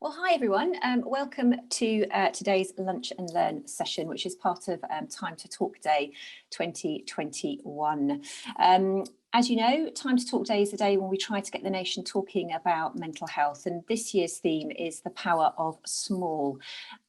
Well, hi everyone. Welcome to today's Lunch and Learn session, which is part of Time to Talk Day 2021. As you know, Time to Talk Day is the day when we try to get the nation talking about mental health, and this year's theme is the power of small.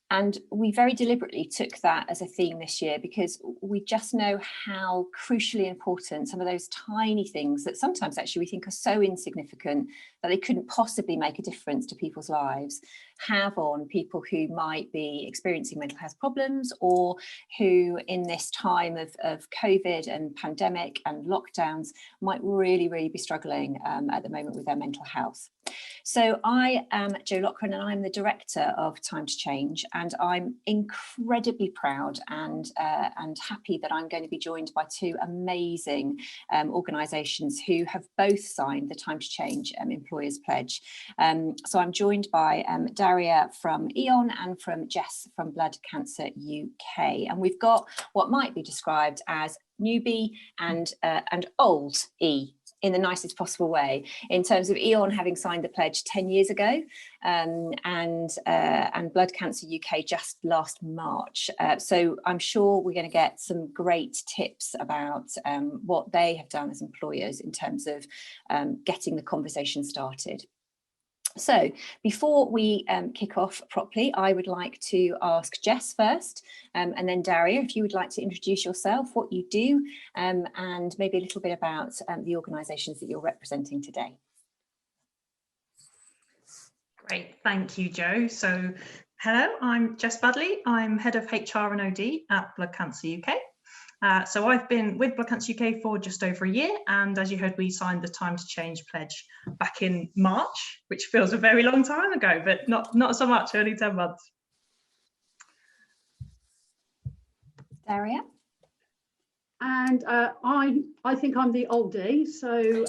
And we very deliberately took that as a theme this year because we just know how crucially important some of those tiny things that sometimes actually we think are so insignificant that they couldn't possibly make a difference to people's lives have on people who might be experiencing mental health problems, or who in this time of COVID and pandemic and lockdowns might really be struggling at the moment with their mental health. So I am Jo Loughran and I'm the director of Time to Change, and I'm incredibly proud and happy that I'm going to be joined by two amazing organisations who have both signed the Time to Change Employers Pledge. So I'm joined by Darea from E.ON and from Jess from Blood Cancer UK, and we've got what might be described as newbie and old E, in the nicest possible way, in terms of E.ON having signed the pledge 10 years ago, and Blood Cancer UK just last March. So I'm sure we're going to get some great tips about what they have done as employers in terms of getting the conversation started. So before we kick off properly, I would like to ask Jess first, and then Darea, if you would like to introduce yourself, what you do, and maybe a little bit about the organisations that you're representing today. Great, thank you, Jo. So hello, I'm Jess Badley. I'm head of HR and OD at Blood Cancer UK. So I've been with Blood Cancer UK for just over a year, and as you heard, we signed the Time to Change pledge back in March, which feels a very long time ago, but not so much, only 10 months. Darea? And I think I'm the oldie, so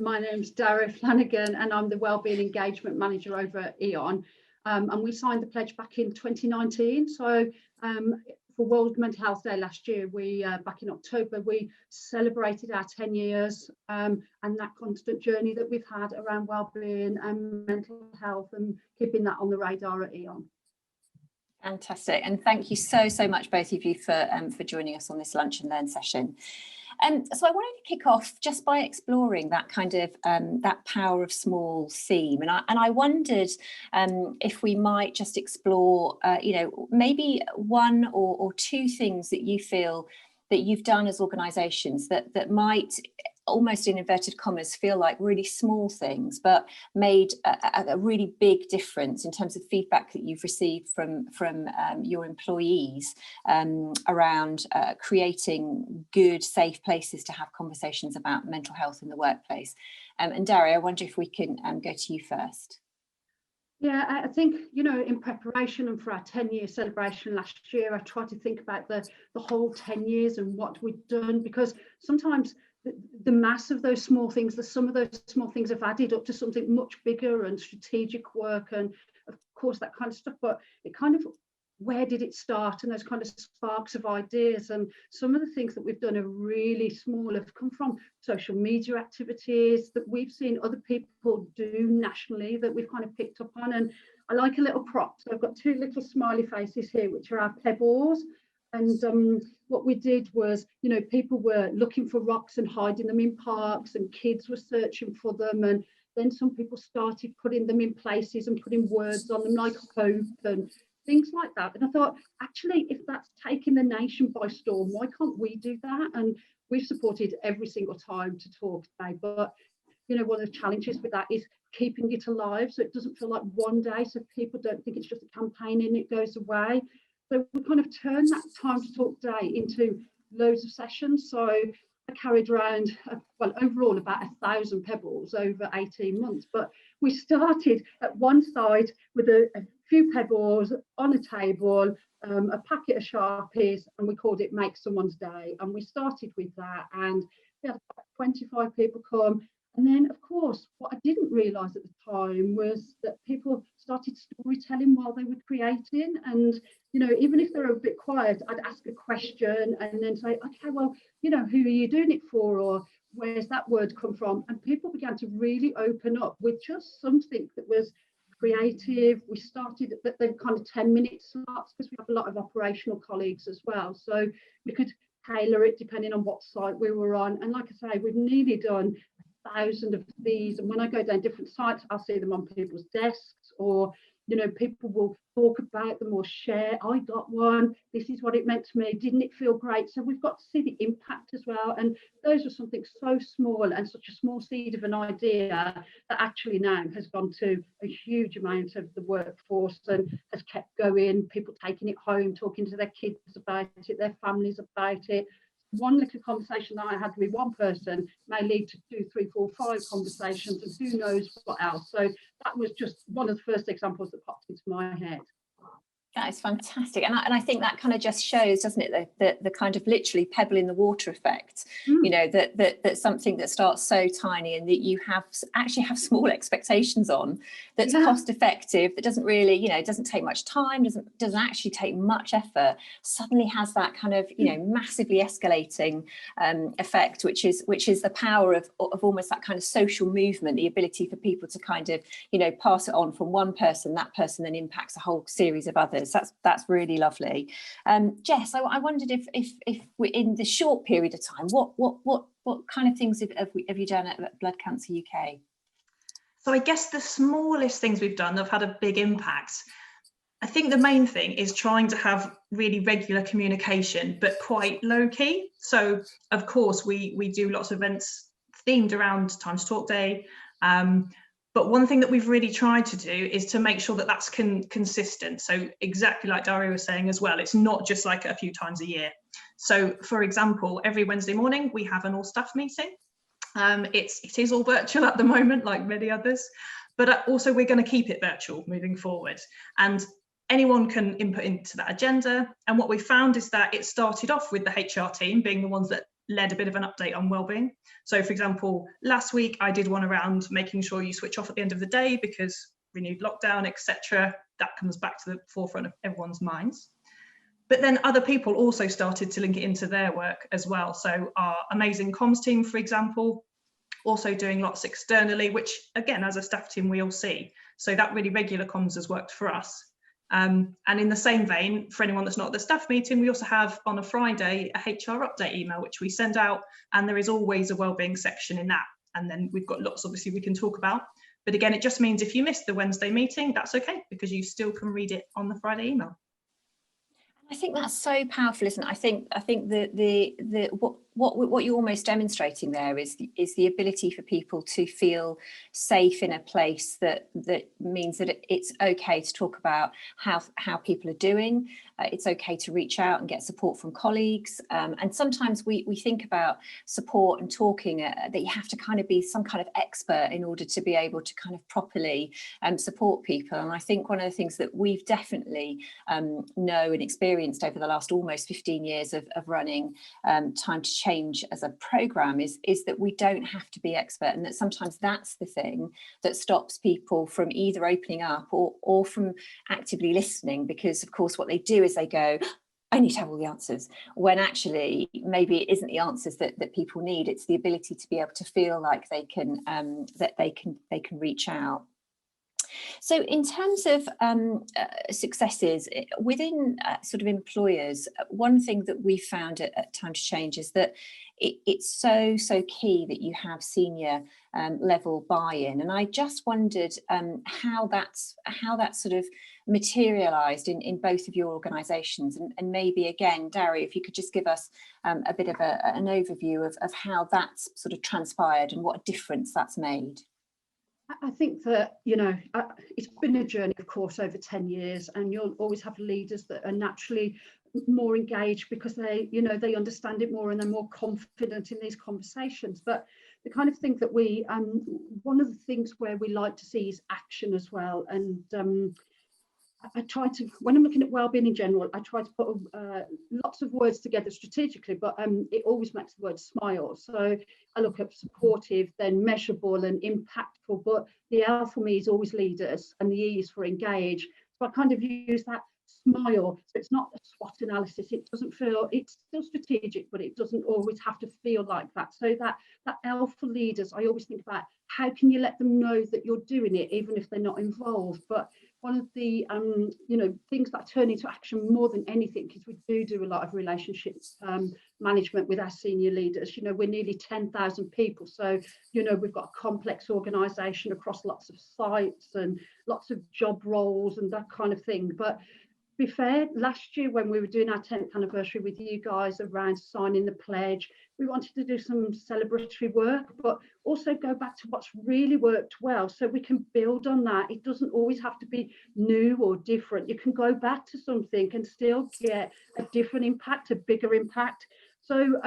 my name's Darea Flanagan and I'm the Wellbeing Engagement Manager over at E.ON, and we signed the pledge back in 2019. So for World Mental Health Day last year, we back in October, we celebrated our 10 years and that constant journey that we've had around wellbeing and mental health and keeping that on the radar at E.ON. Fantastic, and thank you so much, both of you, for joining us on this Lunch and Learn session. So I wanted to kick off just by exploring that kind of that power of small theme, and I wondered if we might just explore, maybe one or two things that you feel that you've done as organisations that might, almost in inverted commas, feel like really small things, but made a really big difference in terms of feedback that you've received from your employees around creating good, safe places to have conversations about mental health in the workplace. And Darea, I wonder if we can go to you first. Yeah, I think, in preparation and for our 10-year celebration last year, I tried to think about the whole 10 years and what we'd done, because sometimes the mass of those small things, some of those small things have added up to something much bigger and strategic work and, of course, that kind of stuff. But it kind of, where did it start, and those kind of sparks of ideas, and some of the things that we've done are really small, have come from social media activities that we've seen other people do nationally that we've kind of picked up on. And I like a little prop, so I've got two little smiley faces here, which are our pebbles. And what we did was, people were looking for rocks and hiding them in parks, and kids were searching for them, and then some people started putting them in places and putting words on them like hope and things like that. And I thought, actually, if that's taking the nation by storm, why can't we do that? And we've supported every single Time to Talk Day, but one of the challenges with that is keeping it alive, so it doesn't feel like one day, so people don't think it's just a campaign and it goes away. So we kind of turned that Time to Talk Day into loads of sessions. So I carried around, overall about 1,000 pebbles over 18 months. But we started at one side with a few pebbles on a table, a packet of Sharpies, and we called it Make Someone's Day. And we started with that, and we had 25 people come. And then, of course, what I didn't realise at the time was that people started storytelling while they were creating. And, even if they're a bit quiet, I'd ask a question and then say, okay, well, who are you doing it for? Or where's that word come from? And people began to really open up with just something that was creative. We started at the kind of 10-minute slots because we have a lot of operational colleagues as well. So we could tailor it depending on what site we were on. And like I say, we've nearly done 1,000 of these. And when I go down different sites, I'll see them on people's desks, or people will talk about them or share, I got one, this is what it meant to me, didn't it feel great? So we've got to see the impact as well. And those are something so small and such a small seed of an idea that actually now has gone to a huge amount of the workforce and has kept going, people taking it home, talking to their kids about it, their families about it. One little conversation that I had with one person may lead to 2, 3, 4, 5 conversations, and who knows what else. So that was just one of the first examples that popped into my head. That is fantastic. And I think that kind of just shows, doesn't it, the kind of literally pebble in the water effect, that something that starts so tiny and that you actually have small expectations on, that's cost effective, that doesn't really, doesn't take much time, doesn't actually take much effort, suddenly has that kind of, massively escalating effect, which is the power of almost that kind of social movement, the ability for people to kind of, pass it on from one person, that person then impacts a whole series of others. That's really lovely. Jess, I wondered if we're in the short period of time, what kind of things have you done at Blood Cancer UK? So I guess the smallest things we've done have had a big impact. I think the main thing is trying to have really regular communication, but quite low key. So of course we do lots of events themed around Time to Talk Day. But one thing that we've really tried to do is to make sure that that's consistent. So exactly like Darea was saying as well, it's not just like a few times a year. So for example, every Wednesday morning, we have an all staff meeting. It is all virtual at the moment, like many others, but also we're going to keep it virtual moving forward. And anyone can input into that agenda. And what we found is that it started off with the HR team being the ones that led a bit of an update on wellbeing. So for example, last week I did one around making sure you switch off at the end of the day because renewed lockdown, etc. That comes back to the forefront of everyone's minds. But then other people also started to link it into their work as well. So our amazing comms team, for example, also doing lots externally, which again, as a staff team, we all see. So that really regular comms has worked for us. And in the same vein, for anyone that's not at the staff meeting, we also have on a Friday a HR update email, which we send out, and there is always a wellbeing section in that. And then we've got lots, obviously, we can talk about. But again, it just means if you missed the Wednesday meeting, that's okay, because you still can read it on the Friday email. I think that's so powerful, isn't it? I think what you're almost demonstrating there is the ability for people to feel safe in a place that means that it's okay to talk about how people are doing. It's okay to reach out and get support from colleagues. And sometimes we think about support and talking that you have to kind of be some kind of expert in order to be able to kind of properly support people. And I think one of the things that we've definitely know and experienced over the last almost 15 years of running Time to Change as a programme is that we don't have to be expert, and that sometimes that's the thing that stops people from either opening up or from actively listening, because of course what they do is they go, I need to have all the answers, when actually maybe it isn't the answers that people need. It's the ability to be able to feel like they can reach out. So in terms of successes within sort of employers, one thing that we found at Time to Change is that it's so key that you have senior level buy-in, and I just wondered how that's sort of materialised in both of your organisations, and maybe again, Darea, if you could just give us a bit of an overview of how that's sort of transpired and what a difference that's made. I think that, it's been a journey, of course, over 10 years, and you'll always have leaders that are naturally more engaged because they understand it more and they're more confident in these conversations. But the kind of thing that one of the things where we like to see is action as well. And I try to, when I'm looking at wellbeing in general, I try to put lots of words together strategically, but it always makes the word smile. So I look at supportive, then measurable and impactful, but the L for me is always leaders and the E is for engage. So I kind of use that smile. So it's not a SWOT analysis. It doesn't feel, it's still strategic, but it doesn't always have to feel like that. So that alpha leaders, I always think about how can you let them know that you're doing it, even if they're not involved. But one of the things that turn into action more than anything is we do a lot of relationships management with our senior leaders. We're nearly 10,000 people, so we've got a complex organisation across lots of sites and lots of job roles and that kind of thing. But to be fair, last year when we were doing our 10th anniversary with you guys around signing the pledge, we wanted to do some celebratory work, but also go back to what's really worked well so we can build on that. It doesn't always have to be new or different. You can go back to something and still get a different impact, a bigger impact. So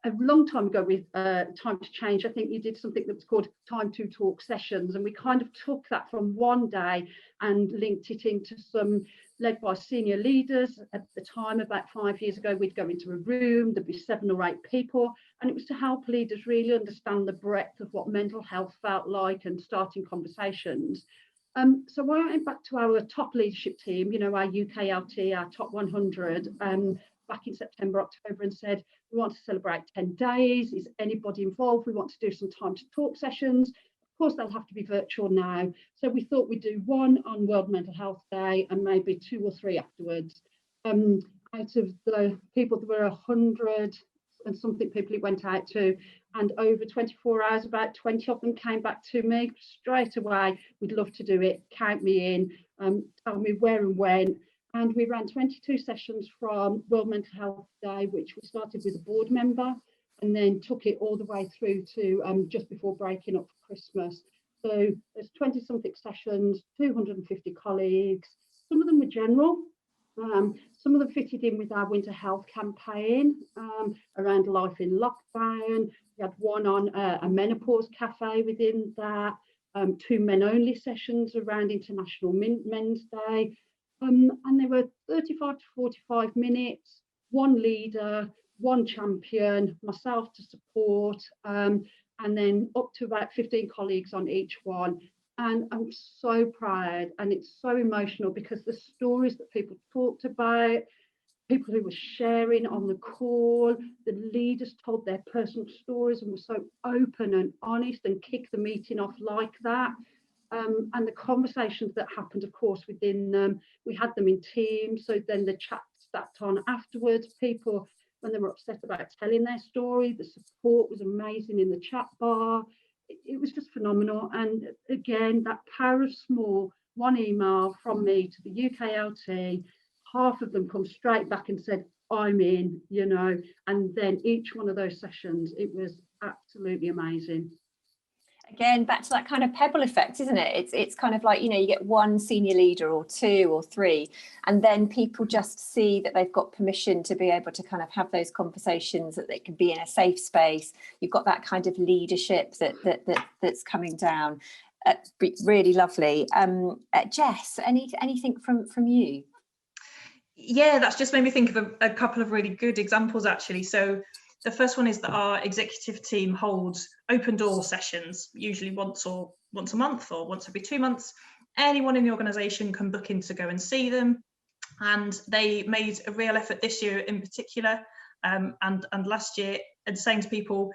a long time ago with Time to Change, I think you did something that was called Time to Talk sessions, and we kind of took that from one day and linked it into some led by senior leaders. At the time, about 5 years ago, we'd go into a room, there'd be 7 or 8 people, and it was to help leaders really understand the breadth of what mental health felt like and starting conversations. So I went back to our top leadership team, our UKLT, our top 100, back in September, October, and said, we want to celebrate 10 days. Is anybody involved? We want to do some Time to Talk sessions. Of course, they'll have to be virtual now. So we thought we'd do one on World Mental Health Day and maybe 2 or 3 afterwards. Out of the people, there were 100 and something people it went out to, and over 24 hours, about 20 of them came back to me straight away. We'd love to do it. Count me in. Tell me where and when. And we ran 22 sessions from World Mental Health Day, which we started with a board member, and then took it all the way through to just before breaking up for Christmas. So there's 20-something sessions, 250 colleagues. Some of them were general. Some of them fitted in with our winter health campaign around life in lockdown. We had one on a menopause cafe within that, 2 men-only sessions around International Men's Day. And they were 35 to 45 minutes, 1 leader, 1 champion, myself to support, and then up to about 15 colleagues on each one. And I'm so proud, and it's so emotional because the stories that people talked about, people who were sharing on the call, the leaders told their personal stories and were so open and honest and kicked the meeting off like that. And the conversations that happened, of course, within them, we had them in teams. So then the chat sat on afterwards. People, when they were upset about telling their story, the support was amazing in the chat bar. It was just phenomenal. And again, that power of small, 1 email from me to the UKLT, half of them come straight back and said, I'm in, and then each one of those sessions, it was absolutely amazing. Again, back to that kind of pebble effect, isn't it? It's kind of like, you get 1 senior leader or 2 or 3, and then people just see that they've got permission to be able to kind of have those conversations, that they can be in a safe space. You've got that kind of leadership that's coming down. Really lovely. Jess, anything from you? Yeah, that's just made me think of a couple of really good examples, actually. So the first one is that our executive team holds open door sessions, usually once a month or once every 2 months. Anyone in the organisation can book in to go and see them. And they made a real effort this year in particular, and last year, and saying to people,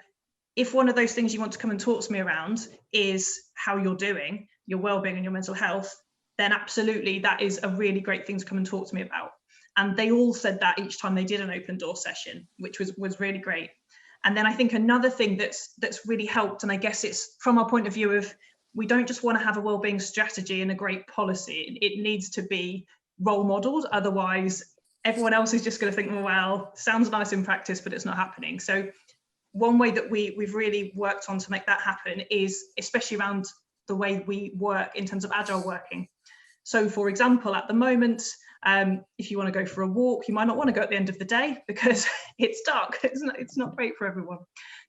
if one of those things you want to come and talk to me around is how you're doing, your wellbeing and your mental health, then absolutely that is a really great thing to come and talk to me about. And they all said that each time they did an open door session, which was really great. And then I think another thing that's really helped, and I guess it's from our point of view of, we don't just want to have a wellbeing strategy and a great policy. It needs to be role modeled. Otherwise, everyone else is just going to think, well, sounds nice in practice, but it's not happening. So one way that we've really worked on to make that happen is especially around the way we work in terms of agile working. So for example, at the moment, if you want to go for a walk, you might not want to go at the end of the day because it's dark. It's not great for everyone.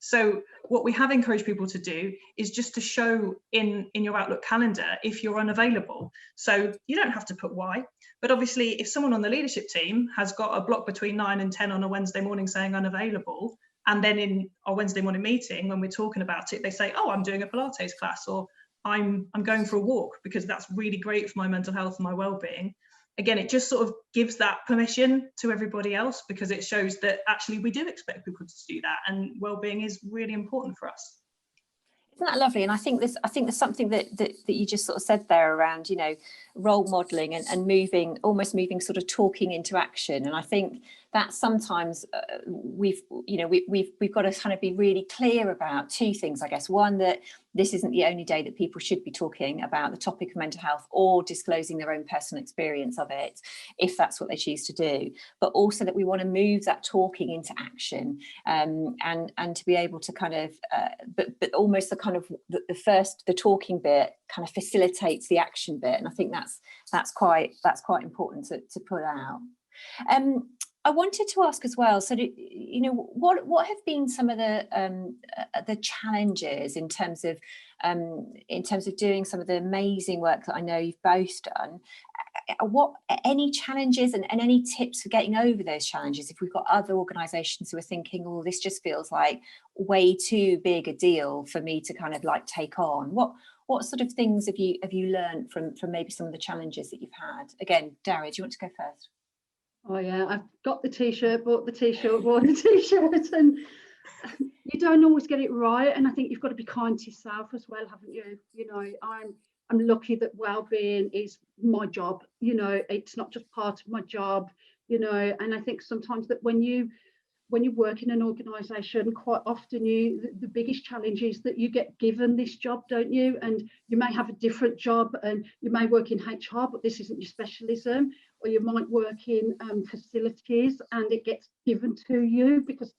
So what we have encouraged people to do is just to show in your Outlook calendar if you're unavailable. So you don't have to put why, but obviously if someone on the leadership team has got a block between 9 and 10 on a Wednesday morning saying unavailable, and then in our Wednesday morning meeting when we're talking about it, they say, oh, I'm doing a Pilates class, or I'm going for a walk because that's really great for my mental health and my well-being. again, it just sort of gives that permission to everybody else, because it shows that actually we do expect people to do that, and wellbeing is really important for us. Isn't that lovely? And I think there's something that you just sort of said there around, you know, role modeling and moving sort of talking into action. And I think that sometimes we've got to kind of be really clear about two things, I guess. One, that this isn't the only day that people should be talking about the topic of mental health or disclosing their own personal experience of it, if that's what they choose to do. But also that we want to move that talking into action, and to be able to kind of, but almost the kind of the talking bit kind of facilitates the action bit. And I think that's quite important to put out. I wanted to ask as well, so you know, what have been some of the challenges in terms of doing some of the amazing work that I know you've both done? What any challenges and any tips for getting over those challenges if we've got other organisations who are thinking, oh, this just feels like way too big a deal for me to kind of like take on? What sort of things have you learned from maybe some of the challenges that you've had? Again, Darea, do you want to go first? Oh yeah, I've got the t-shirt, bought the t-shirt, worn the t-shirt, and you don't always get it right. And I think you've got to be kind to yourself as well, haven't you? You know, I'm lucky that wellbeing is my job. You know, it's not just part of my job. You know, and I think sometimes that when you work in an organisation, quite often the biggest challenge is that you get given this job, don't you? And you may have a different job, and you may work in HR, but this isn't your specialism. Or you might work in facilities and it gets given to you, because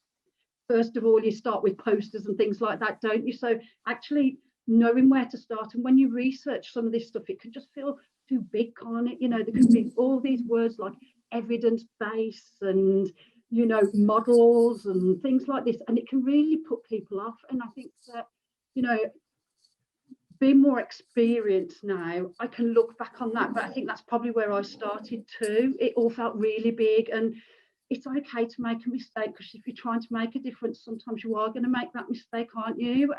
first of all, you start with posters and things like that, don't you? So actually knowing where to start, and when you research some of this stuff, it can just feel too big, can't it? You know, there can be all these words like evidence-based and, you know, models and things like this, and it can really put people off. And I think that, you know, being more experienced now, I can look back on that, but I think that's probably where I started too. It all felt really big, and it's okay to make a mistake, because if you're trying to make a difference, sometimes you are going to make that mistake, aren't you?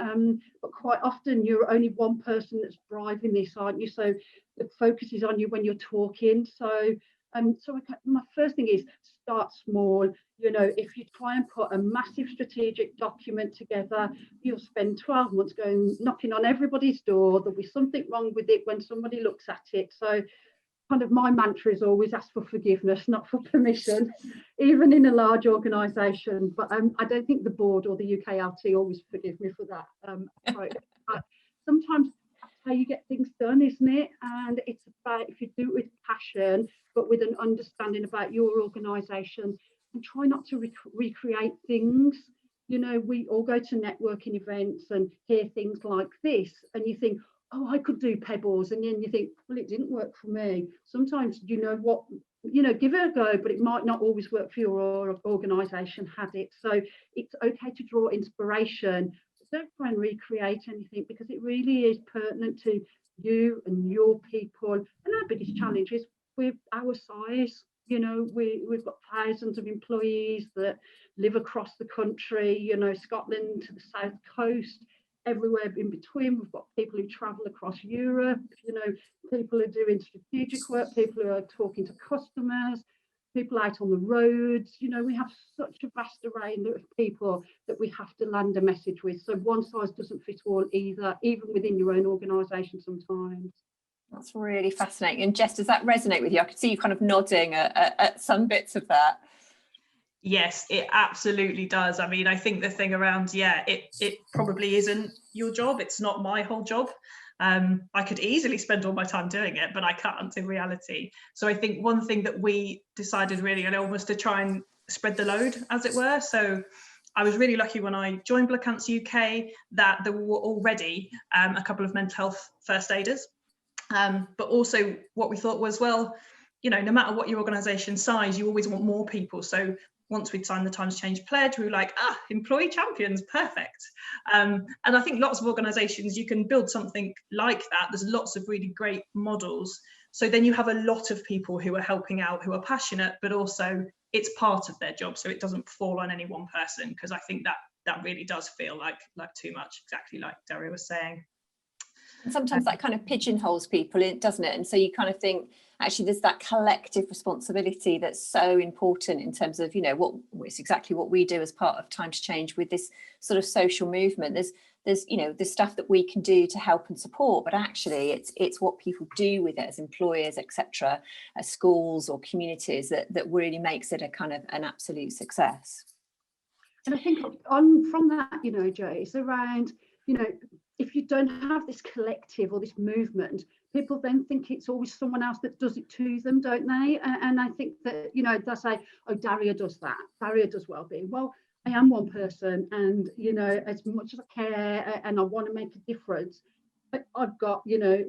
But quite often you're only one person that's driving this, aren't you? So the focus is on you when you're talking. So my first thing is start small. You know, if you try and put a massive strategic document together, you'll spend 12 months going knocking on everybody's door. There'll be something wrong with it when somebody looks at it. So kind of my mantra is always ask for forgiveness, not for permission, even in a large organisation. But I don't think the board or the UKLT always forgive me for that approach. But sometimes that's how you get things done, isn't it? And it's about, if you do it with passion, but with an understanding about your organisation, and try not to recreate things. You know, we all go to networking events and hear things like this, and you think, oh, I could do pebbles, and then you think, well, it didn't work for me. Sometimes, you know what, you know, give it a go, but it might not always work for your organisation had it. So it's okay to draw inspiration, but don't try and recreate anything, because it really is pertinent to you and your people. And our biggest challenge is with our size. You know, we've got thousands of employees that live across the country, you know, Scotland to the south coast, everywhere in between. We've got people who travel across Europe, you know, people who are doing strategic work, people who are talking to customers, people out on the roads. You know, we have such a vast array of people that we have to land a message with. So one size doesn't fit all either, even within your own organisation sometimes. That's really fascinating. And Jess, does that resonate with you? I could see you kind of nodding at some bits of that. Yes, it absolutely does. I mean, I think the thing around, yeah, it probably isn't your job. It's not my whole job. I could easily spend all my time doing it, but I can't in reality. So I think one thing that we decided really, and almost to try and spread the load, as it were. So I was really lucky when I joined Blood Cancer UK that there were already a couple of mental health first aiders. But also what we thought was, well, you know, no matter what your organisation size, you always want more people. So once we'd signed the Times Change pledge, we were like, employee champions, perfect. And I think lots of organisations, you can build something like that. There's lots of really great models. So then you have a lot of people who are helping out, who are passionate, but also it's part of their job. So it doesn't fall on any one person, because I think that really does feel like too much, exactly like Darea was saying. And sometimes that kind of pigeonholes people, doesn't it? And so you kind of think, actually there's that collective responsibility that's so important in terms of, you know, what it's exactly what we do as part of Time to Change with this sort of social movement. There's you know, there's stuff that we can do to help and support, but actually it's what people do with it as employers, etc., as schools or communities that really makes it a kind of an absolute success. And I think from that, you know, Jo, it's around, you know, if you don't have this collective or this movement, people then think it's always someone else that does it to them, don't they? And I think that, you know, they say, oh, Darea does that, Darea does wellbeing. Well, I am one person, and, you know, as much as I care and I want to make a difference, but I've got, you know,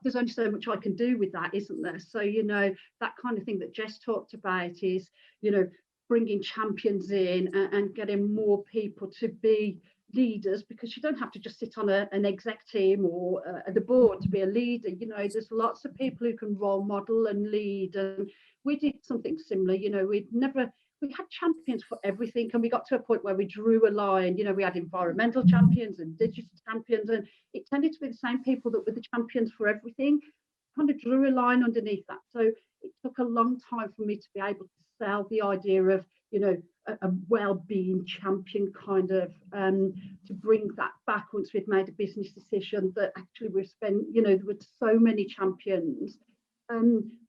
there's only so much I can do with that, isn't there? So, you know, that kind of thing that Jess talked about is, you know, bringing champions in and getting more people to be leaders, because you don't have to just sit on an exec team or the board to be a leader. You know, there's lots of people who can role model and lead, and we did something similar. You know, we had champions for everything, and we got to a point where we drew a line. You know, we had environmental champions and digital champions, and it tended to be the same people that were the champions for everything. Kind of drew a line underneath that. So it took a long time for me to be able to sell the idea of, you know, a well-being champion, kind of to bring that back once we'd made a business decision that actually we've spent, you know, there were so many champions.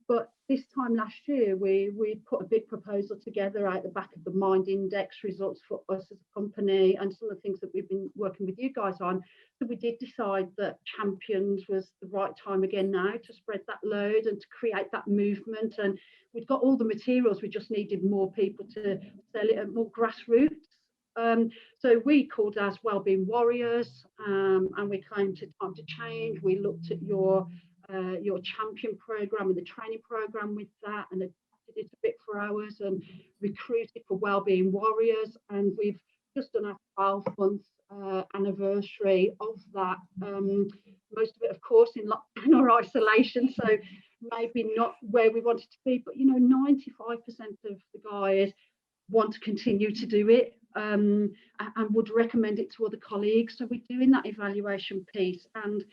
But this time last year, we put a big proposal together out the back of the Mind Index results for us as a company, and some of the things that we've been working with you guys on. So we did decide that champions was the right time again now to spread that load and to create that movement. And we've got all the materials, we just needed more people to sell it at more grassroots. So we called us Wellbeing Warriors, and we came to Time to Change. We looked at your champion program and the training program with that, and did it a bit for ours, and recruited for Wellbeing Warriors. And we've just done our 12-month anniversary of that. Most of it, of course, in lockdown or isolation, so maybe not where we wanted to be, but, you know, 95% of the guys want to continue to do it, and would recommend it to other colleagues. So we're doing that evaluation piece, and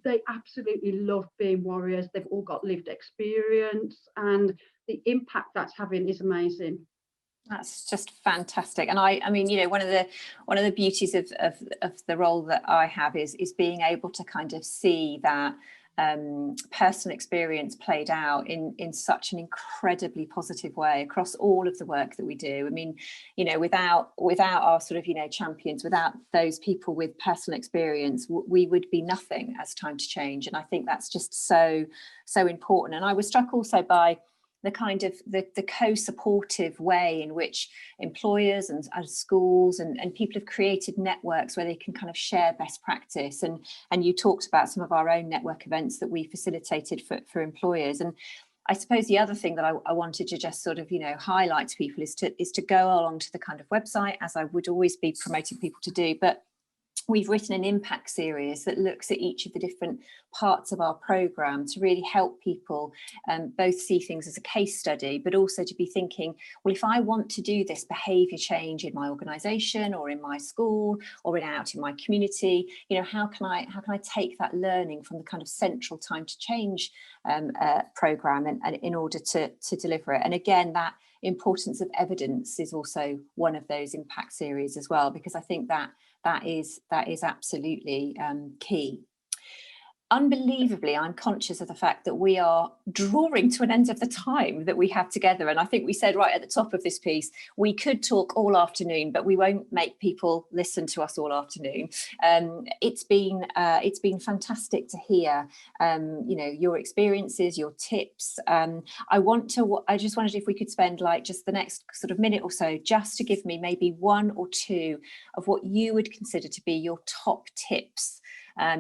they absolutely love being warriors. They've all got lived experience, and the impact that's having is amazing. That's just fantastic. And I mean, you know, one of the beauties of the role that I have is being able to kind of see that personal experience played out in such an incredibly positive way across all of the work that we do. I mean, you know, without our sort of, you know, champions, without those people with personal experience, we would be nothing as Time to Change. And I think that's just so important. And I was struck also by the kind of the co-supportive way in which employers and schools and people have created networks where they can kind of share best practice. And you talked about some of our own network events that we facilitated for employers. And I suppose the other thing that I wanted to just sort of, you know, highlight to people is to go along to the kind of website, as I would always be promoting people to do. But we've written an impact series that looks at each of the different parts of our programme to really help people both see things as a case study, but also to be thinking, well, if I want to do this behaviour change in my organisation or in my school or out in my community, you know, how can I take that learning from the kind of central Time to Change programme and in order to deliver it. And again, that importance of evidence is also one of those impact series as well, because I think that is absolutely key. Unbelievably, I'm conscious of the fact that we are drawing to an end of the time that we have together. And I think we said right at the top of this piece, we could talk all afternoon, but we won't make people listen to us all afternoon. It's been fantastic to hear, you know, your experiences, your tips. I just wondered if we could spend like just the next sort of minute or so just to give me maybe one or two of what you would consider to be your top tips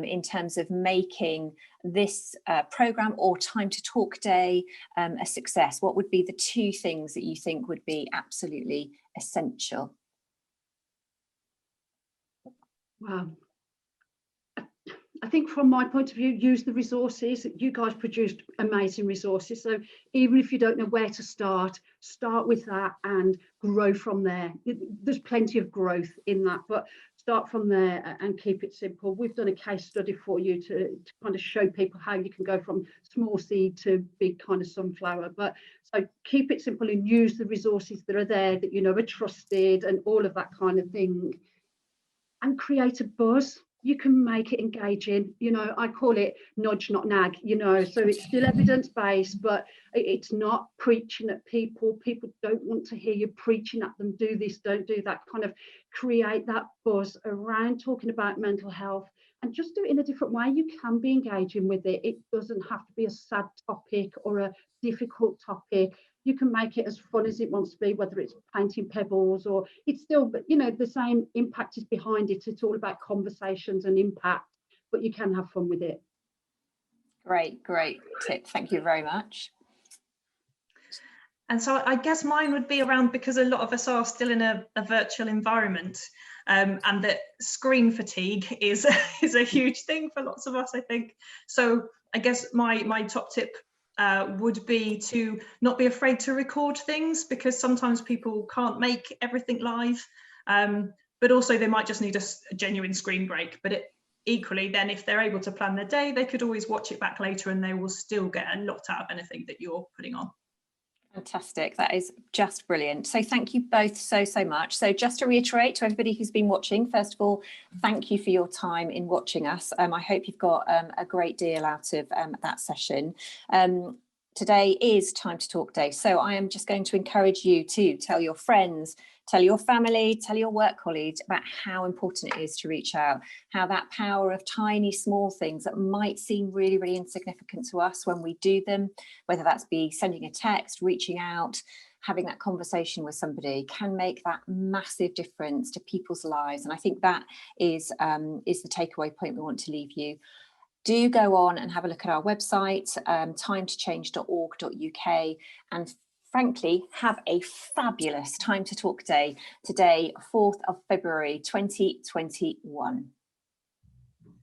in terms of making this programme or Time to Talk Day a success. What would be the two things that you think would be absolutely essential? Wow. I think from my point of view, use the resources. You guys produced amazing resources. So even if you don't know where to start with that and grow from there. There's plenty of growth in that, but start from there and keep it simple. We've done a case study for you to kind of show people how you can go from small seed to big kind of sunflower. But so keep it simple and use the resources that are there that you know are trusted and all of that kind of thing, and create a buzz. You can make it engaging. You know, I call it nudge, not nag, you know, so it's still evidence-based, but it's not preaching at people. People don't want to hear you preaching at them, do this, don't do that. Kind of create that buzz around talking about mental health and just do it in a different way. You can be engaging with it. It doesn't have to be a sad topic or a difficult topic. You can make it as fun as it wants to be, whether it's painting pebbles or it's still, but you know, the same impact is behind it. It's all about conversations and impact, but you can have fun with it. Great tip. Thank you very much. And so I guess mine would be around, because a lot of us are still in a virtual environment, and that screen fatigue is a huge thing for lots of us, I think. So I guess my top tip would be to not be afraid to record things, because sometimes people can't make everything live, but also they might just need a genuine screen break. But equally then, if they're able to plan their day, they could always watch it back later and they will still get a lot out of anything that you're putting on. Fantastic. That is just brilliant. So thank you both so much. So just to reiterate to everybody who's been watching, first of all, thank you for your time in watching us. I hope you've got a great deal out of that session. Today is Time to Talk Day. So I am just going to encourage you to tell your friends, tell your family, tell your work colleagues about how important it is to reach out, how that power of tiny, small things that might seem really, really insignificant to us when we do them, whether that's be sending a text, reaching out, having that conversation with somebody, can make that massive difference to people's lives. And I think that is the takeaway point we want to leave you. Do go on and have a look at our website, timetochange.org.uk, and frankly, have a fabulous Time to Talk Day today, 4th of February 2021.